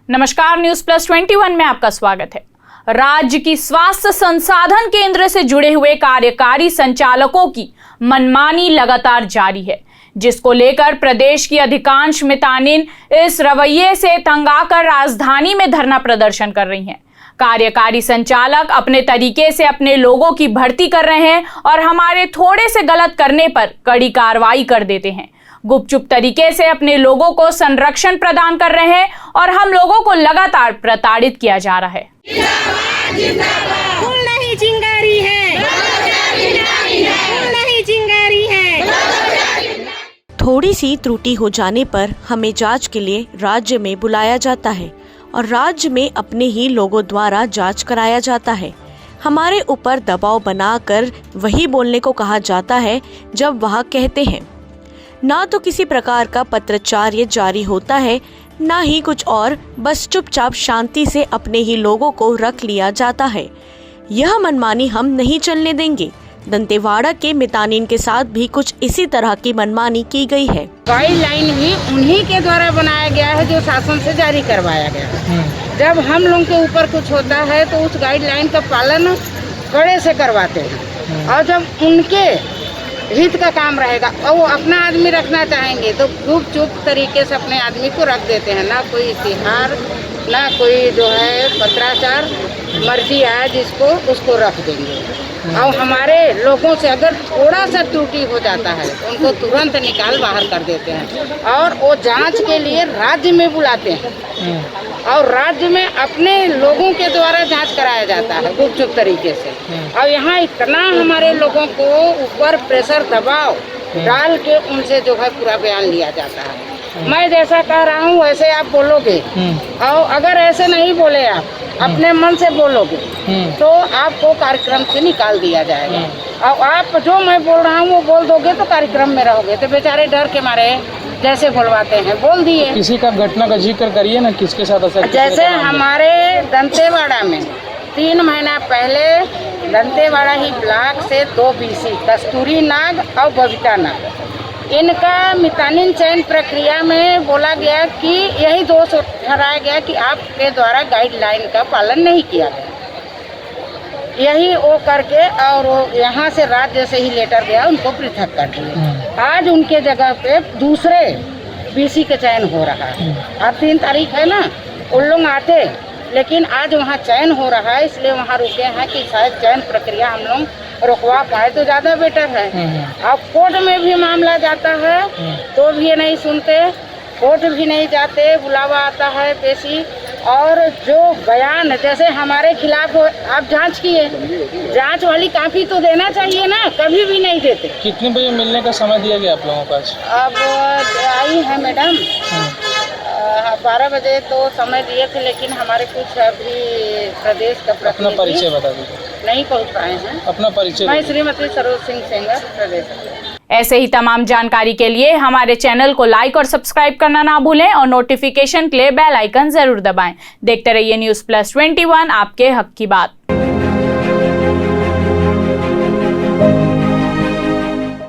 नमस्कार, news plus 21 में आपका स्वागत है। राज्य की स्वास्थ्य संसाधन केंद्र से जुड़े हुए कार्यकारी संचालकों की मनमानी लगातार जारी है, जिसको लेकर प्रदेश की अधिकांश मितानिन इस रवैये से तंग आकर राजधानी में धरना प्रदर्शन कर रही हैं। कार्यकारी संचालक अपने तरीके से अपने लोगों की भर्ती कर रहे हैं और हमारे थोड़े से गलत करने पर कड़ी कार्रवाई कर देते हैं। गुपचुप तरीके से अपने लोगों को संरक्षण प्रदान कर रहे हैं और हम लोगों को लगातार प्रताड़ित किया जा रहा है। फूल नहीं चिंगारी है, फूल नहीं चिंगारी है। थोड़ी सी त्रुटि हो जाने पर हमें जांच के लिए राज्य में बुलाया जाता है और राज्य में अपने ही लोगों द्वारा जांच कराया जाता है। हमारे ऊपर दबाव बनाकर वही बोलने को कहा जाता है जब वह कहते हैं। ना तो किसी प्रकार का पत्राचार्य जारी होता है, ना ही कुछ और, बस चुपचाप शांति से अपने ही लोगों को रख लिया जाता है। यह मनमानी हम नहीं चलने देंगे। दंतेवाड़ा के मितानिन के साथ भी कुछ इसी तरह की मनमानी की गई है। गाइडलाइन ही उन्हीं के द्वारा बनाया गया है जो शासन से जारी करवाया गया है। जब हम लोगों के ऊपर कुछ होता है तो उस गाइडलाइन का पालन कड़े से करवाते हैं और जब उनके हित का काम रहेगा और वो अपना आदमी रखना चाहेंगे तो खूब चुप तरीके से अपने आदमी को रख देते हैं। ना कोई इश्तिहार, ना कोई जो है पत्राचार, मर्जी आया जिसको उसको रख देंगे। और हमारे लोगों से अगर थोड़ा सा त्रुटि हो जाता है तो उनको तुरंत निकाल बाहर कर देते हैं और वो जांच के लिए राज्य में बुलाते हैं और राज्य में अपने लोगों के द्वारा जांच कराया जाता है गुपचुप तरीके से। और यहाँ इतना हमारे लोगों को ऊपर प्रेशर दबाव डाल के उनसे जो है पूरा बयान लिया जाता है। मैं जैसा कह रहा हूँ वैसे आप बोलोगे और अगर ऐसे नहीं बोले आप अपने मन से बोलोगे तो आपको कार्यक्रम से निकाल दिया जाएगा। और आप जो मैं बोल रहा हूँ वो बोल दोगे तो कार्यक्रम में रहोगे। तो बेचारे डर के मारे जैसे बोलवाते हैं बोल दिए। किसी का घटना का जिक्र करिए ना, किसके साथ ऐसा? जैसे हमारे दंतेवाड़ा में 3 महीना पहले दंतेवाड़ा ही ब्लॉक से 2 BC कस्तूरी नाग और बबीता नाग, इनका मितानिन चयन प्रक्रिया में बोला गया कि यही दोष ठहराया गया कि आपके द्वारा गाइडलाइन का पालन नहीं किया गया। यही वो करके और वो यहाँ से राज्य से ही लेटर गया, उनको पृथक कर दिए। आज उनके जगह पे दूसरे BC का चयन हो रहा है। अब 3 तारीख है ना, उन लोग आते लेकिन आज वहाँ चयन हो रहा है, इसलिए वहाँ रुके हैं कि शायद चयन प्रक्रिया हम लोग रुकवा पाए तो ज़्यादा बेटर है। अब कोर्ट में भी मामला जाता है तो भी ये नहीं सुनते, कोर्ट भी नहीं जाते, बुलावा आता है पेशी। और जो बयान जैसे हमारे खिलाफ आप जांच किए, जांच वाली काफी तो देना चाहिए ना, कभी भी नहीं देते। कितने बजे मिलने का समय दिया गया आप लोगों को? अब आई है मैडम 12 बजे तो समय दिए थे, लेकिन हमारे कुछ अभी प्रदेश का अपना परिचय बता दीजिए। नहीं पहुंच पाए हैं। अपना परिचय। मैं श्रीमती सरोज सिंह सेंगर, प्रदेश। ऐसे ही तमाम जानकारी के लिए हमारे चैनल को लाइक और सब्सक्राइब करना ना भूलें और नोटिफिकेशन के लिए बेल आइकन जरूर दबाएं। देखते रहिए न्यूज प्लस 21, आपके हक की बात।